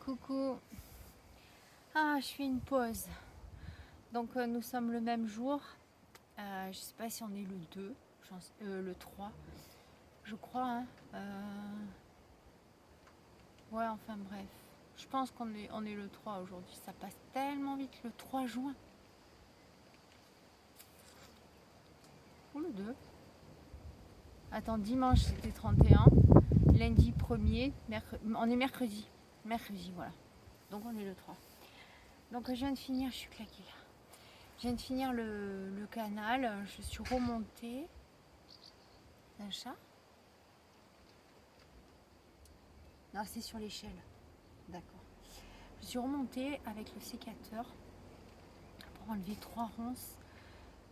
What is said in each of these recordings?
Coucou. Ah, je fais une pause. Donc nous sommes le même jour. Je sais pas si on est le 2, le 3, je crois. Hein. Ouais, enfin bref. Je pense qu'on est le 3 aujourd'hui. Ça passe tellement vite, le 3 juin. Ou le 2. Attends, dimanche c'était 31. Lundi 1er. On est mercredi. Mercredi, voilà. Donc on est le 3. Donc je viens de finir, je suis claquée là. Je viens de finir le canal. Je suis remontée. Un chat? Non, c'est sur l'échelle. D'accord. Je suis remontée avec le sécateur pour enlever 3 ronces.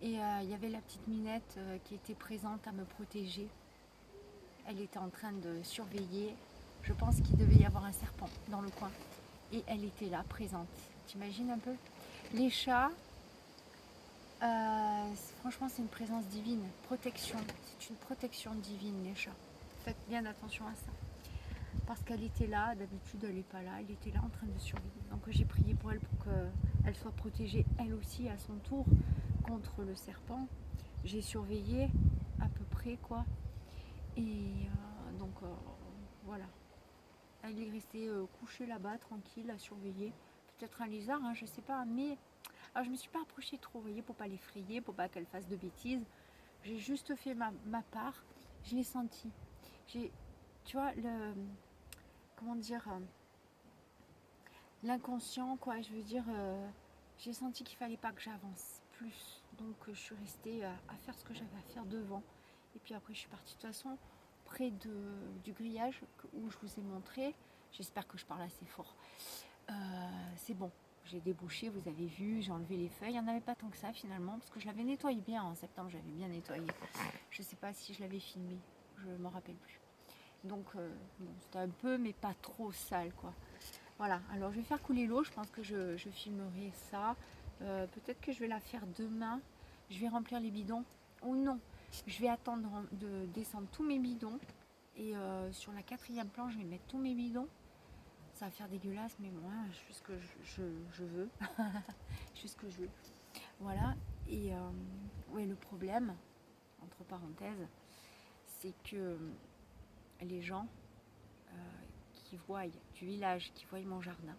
Et il y avait la petite Minette qui était présente à me protéger. Elle était en train de surveiller. Je pense qu'il devait y avoir un serpent dans le coin. Et elle était là, présente. T'imagines un peu? Les chats, franchement, c'est une présence divine. Protection. C'est une protection divine, les chats. Faites bien attention à ça. Parce qu'elle était là, d'habitude elle n'est pas là, elle était là en train de survivre. Donc j'ai prié pour elle pour qu'elle soit protégée elle aussi à son tour contre le serpent. J'ai surveillé à peu près quoi. Et donc voilà. Elle est restée couchée là-bas, tranquille, à surveiller. Peut-être un lézard, hein, je sais pas. Mais alors, je me suis pas approchée trop, vous voyez, pour pas l'effrayer, pour pas qu'elle fasse de bêtises. J'ai juste fait ma part. Je l'ai senti. Tu vois, comment dire, l'inconscient, quoi. Je veux dire, j'ai senti qu'il fallait pas que j'avance plus. Donc, je suis restée à faire ce que j'avais à faire devant. Et puis après, je suis partie de toute façon près du grillage où je vous ai montré. J'espère que je parle assez fort. C'est bon. J'ai débouché, vous avez vu, j'ai enlevé les feuilles. Il n'y en avait pas tant que ça finalement, parce que je l'avais nettoyé bien en septembre, j'avais bien nettoyé. Je ne sais pas si je l'avais filmé, je ne m'en rappelle plus. Donc, bon, c'était un peu, mais pas trop sale, quoi. Voilà, alors je vais faire couler l'eau, je pense que je filmerai ça. Peut-être que je vais la faire demain. Je vais remplir les bidons. Ou non, je vais attendre de descendre tous mes bidons. Et sur la 4e planche, je vais mettre tous mes bidons. Ça va faire dégueulasse, mais moi, je fais ce que je veux. Je fais ce que je veux. Voilà, et ouais, le problème, entre parenthèses, c'est que les gens qui voient du village, qui voient mon jardin,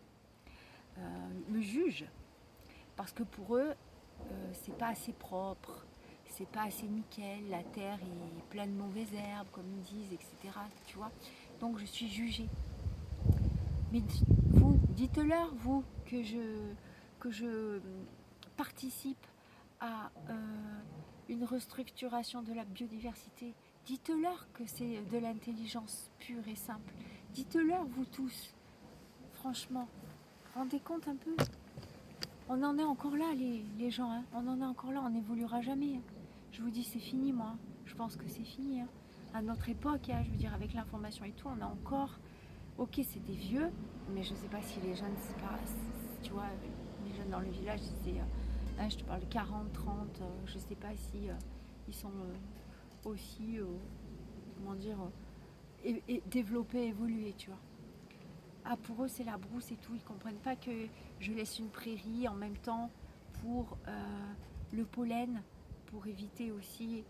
me jugent parce que pour eux c'est pas assez propre, c'est pas assez nickel, la terre est pleine de mauvaises herbes comme ils disent, etc. Tu vois, donc je suis jugée. Mais vous, dites-leur vous que je participe à une restructuration de la biodiversité. Dites-leur que c'est de l'intelligence pure et simple. Dites-leur vous tous. Franchement, rendez compte un peu. On en est encore là, les gens. Hein. On en est encore là, on n'évoluera jamais. Hein. Je vous dis, c'est fini, moi. Je pense que c'est fini. Hein. À notre époque, hein, je veux dire, avec l'information et tout, on a encore... Ok, c'est des vieux, mais je ne sais pas si les jeunes, c'est pas... Tu vois, les jeunes dans le village, c'est... je te parle de 40, 30, je ne sais pas si ils sont aussi, comment dire, développés, évolués, tu vois. Ah, pour eux, c'est la brousse et tout. Ils comprennent pas que je laisse une prairie en même temps pour le pollen, pour éviter aussi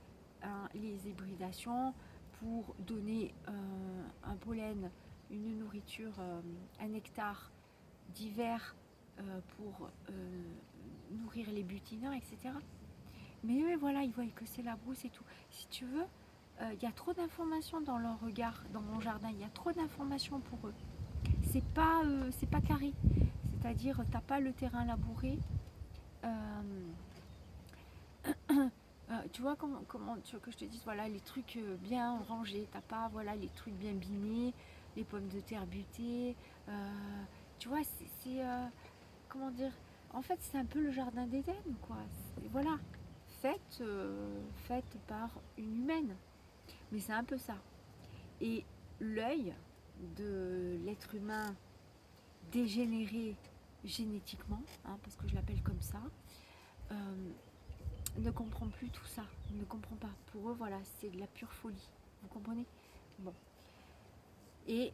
les hybridations, pour donner un pollen, une nourriture, un nectar d'hiver pour nourrir les butineurs, etc. Mais eux, voilà, ils voient que c'est la brousse et tout. Si tu veux, il y a trop d'informations dans leur regard, dans mon jardin. Il y a trop d'informations pour eux. C'est pas carré. C'est-à-dire, t'as pas le terrain labouré. Euh, tu vois comment tu veux que je te dise, voilà, les trucs bien rangés. T'as pas, voilà, les trucs bien binés, les pommes de terre butées. Tu vois, comment dire. En fait, c'est un peu le jardin d'Éden, quoi. Voilà, faite par une humaine. Mais c'est un peu ça. Et l'œil de l'être humain dégénéré génétiquement, hein, parce que je l'appelle comme ça, ne comprend plus tout ça, ne comprend pas. Pour eux, voilà, c'est de la pure folie. Vous comprenez? Bon. Et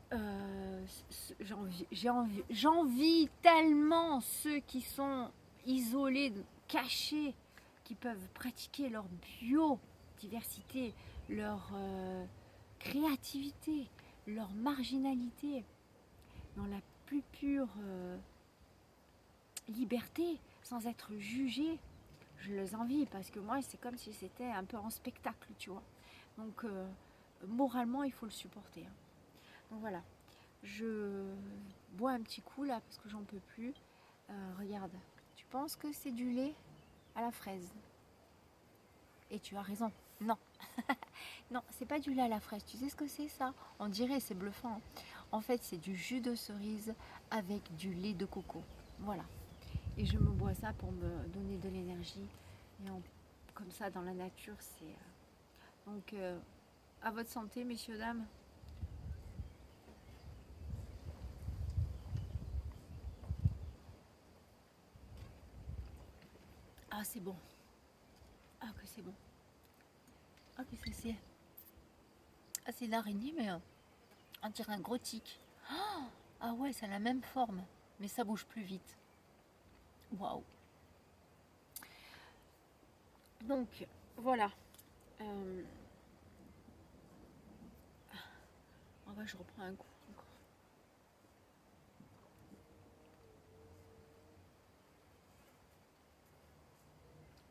j'envie tellement ceux qui sont isolés, cachés, qui peuvent pratiquer leur biodiversité, leur créativité, leur marginalité, dans la plus pure liberté, sans être jugés. Je les envie parce que moi, c'est comme si c'était un peu en spectacle, tu vois. Donc, moralement, il faut le supporter. Hein. Donc voilà, je bois un petit coup là parce que j'en peux plus. Regarde, tu penses que c'est du lait à la fraise? Et tu as raison. Non, non, c'est pas du lait à la fraise. Tu sais ce que c'est ça? On dirait, c'est bluffant. Hein. En fait, c'est du jus de cerise avec du lait de coco. Voilà. Et je me bois ça pour me donner de l'énergie. Et comme ça, dans la nature, c'est... Donc, à votre santé, messieurs, dames. Ah, c'est bon. Ah, que c'est bon. Ah, qu'est-ce que c'est? Ah, c'est une araignée, mais on dirait un gros tic. Ah ouais, ça a la même forme, mais ça bouge plus vite. Waouh. Donc, voilà. Ah bah, je reprends un coup encore.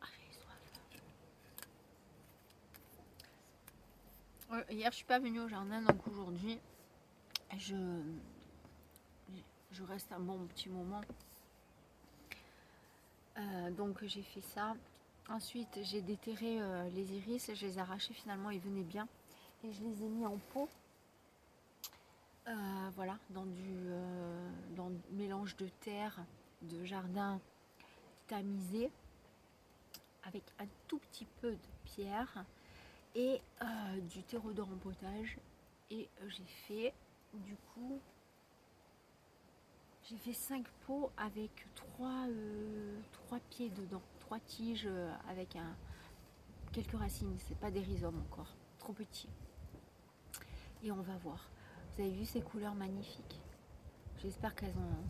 Ah, j'ai soif. Hier, je suis pas venue au jardin, donc aujourd'hui, je, je reste un bon petit moment. Donc, j'ai fait ça. Ensuite, j'ai déterré les iris, je les ai arrachés, finalement, ils venaient bien. Et je les ai mis en pot. Voilà, dans du mélange de terre, de jardin tamisé, avec un tout petit peu de pierre et du terreau d'or en potage. Et j'ai fait, du coup, j'ai fait 5 pots avec 3 pieds dedans, 3 tiges avec quelques racines, c'est pas des rhizomes encore, trop petits. Et on va voir. Vous avez vu ces couleurs magnifiques? J'espère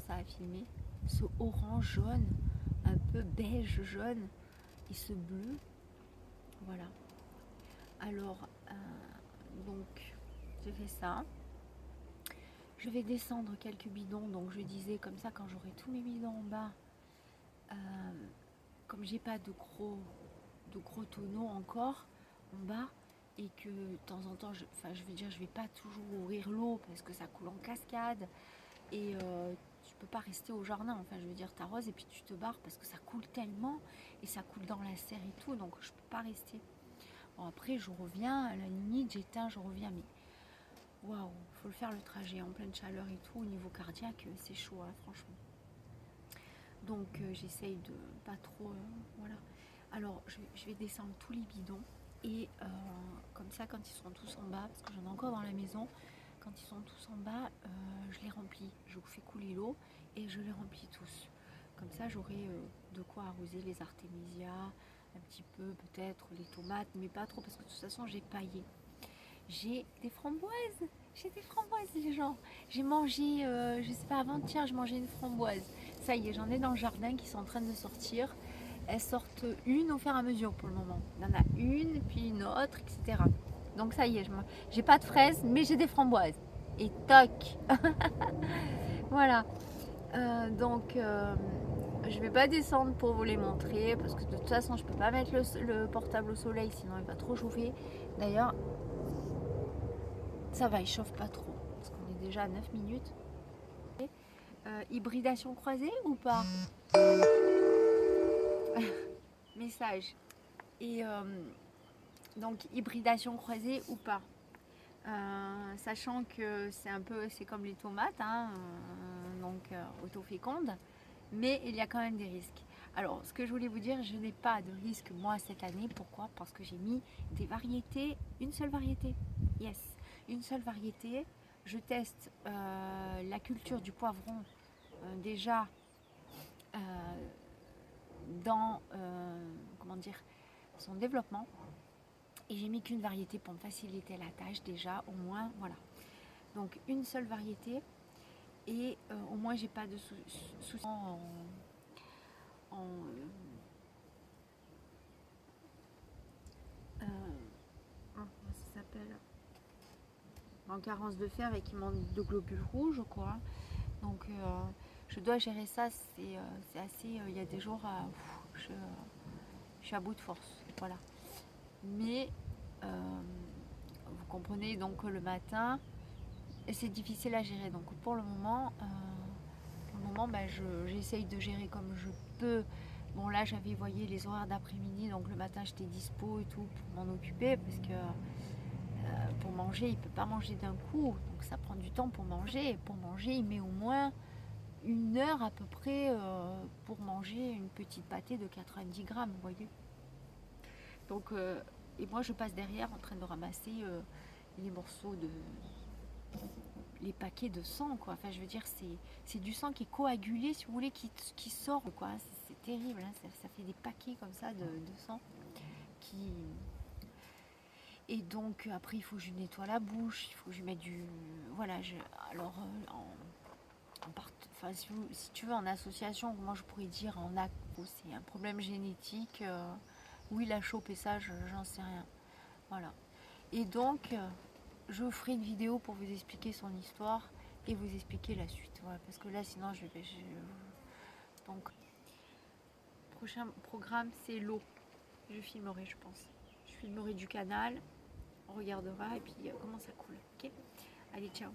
ça a filmé. Ce orange jaune, un peu beige jaune, et ce bleu. Voilà. Alors, donc, j'ai fait ça. Je vais descendre quelques bidons. Donc, je disais comme ça, quand j'aurai tous mes bidons en bas, comme j'ai pas de gros tonneaux encore en bas, et que de temps en temps, je veux dire, je vais pas toujours ouvrir l'eau parce que ça coule en cascade. Et tu peux pas rester au jardin, enfin je veux dire t'arroses et puis tu te barres parce que ça coule tellement et ça coule dans la serre et tout, donc je peux pas rester. Bon, après je reviens, à la limite j'éteins, je reviens, mais waouh, faut le faire le trajet en pleine chaleur et tout, au niveau cardiaque c'est chaud hein, franchement. Donc j'essaye de pas trop, voilà. Alors je vais descendre tous les bidons et comme ça quand ils seront tous en bas, parce que j'en ai encore dans la maison, quand ils sont tous en bas, je les remplis. Je fais couler l'eau et je les remplis tous. Comme ça, j'aurai de quoi arroser les artémisias, un petit peu peut-être les tomates, mais pas trop parce que de toute façon, j'ai paillé. J'ai des framboises. J'ai des framboises, les gens. J'ai mangé, je sais pas, avant-hier, je mangeais une framboise. Ça y est, j'en ai dans le jardin qui sont en train de sortir. Elles sortent une au fur et à mesure pour le moment. Il y en a une, puis une autre, etc. Donc ça y est, j'ai pas de fraises, mais j'ai des framboises. Et toc. Voilà. Donc je vais pas descendre pour vous les montrer parce que de toute façon je peux pas mettre le portable au soleil sinon il va trop chauffer. D'ailleurs ça va, il chauffe pas trop parce qu'on est déjà à 9 minutes. Hybridation croisée ou pas? Message. Et donc hybridation croisée ou pas? Sachant que c'est comme les tomates, hein, donc auto-fécondes, mais il y a quand même des risques. Alors, ce que je voulais vous dire, je n'ai pas de risque moi cette année. Pourquoi? Parce que j'ai mis des variétés, une seule variété. Yes, une seule variété. Je teste la culture du poivron déjà euh, dans comment dire, son développement. Et j'ai mis qu'une variété pour me faciliter la tâche déjà, au moins, voilà. Donc une seule variété et au moins j'ai pas de soucis comment ça s'appelle, en carence de fer et qui manque de globules rouges quoi. Donc je dois gérer ça, c'est assez, il y a des jours je suis à bout de force, voilà. Mais vous comprenez donc le matin c'est difficile à gérer, donc pour le moment j'essaye de gérer comme je peux. Bon là j'avais voyé les horaires d'après-midi, donc le matin j'étais dispo et tout pour m'en occuper parce que pour manger il peut pas manger d'un coup, donc ça prend du temps pour manger, et pour manger il met au moins 1 heure à peu près pour manger une petite pâtée de 90 grammes, vous voyez. Donc et moi je passe derrière en train de ramasser les morceaux de les paquets de sang quoi. Enfin je veux dire c'est du sang qui est coagulé si vous voulez, qui sort quoi. C'est terrible hein. Ça fait des paquets comme ça de sang qui. Et donc après il faut que je nettoie la bouche, il faut que je mette du. Voilà, alors enfin, si tu veux en association, moi je pourrais dire en acte, c'est un problème génétique, où il a chopé ça, j'en sais rien. Voilà. Et donc je ferai une vidéo pour vous expliquer son histoire et vous expliquer la suite. Voilà, parce que là sinon donc prochain programme c'est l'eau. Je filmerai je pense. Je filmerai du canal, on regardera et puis comment ça coule. Ok. Allez ciao.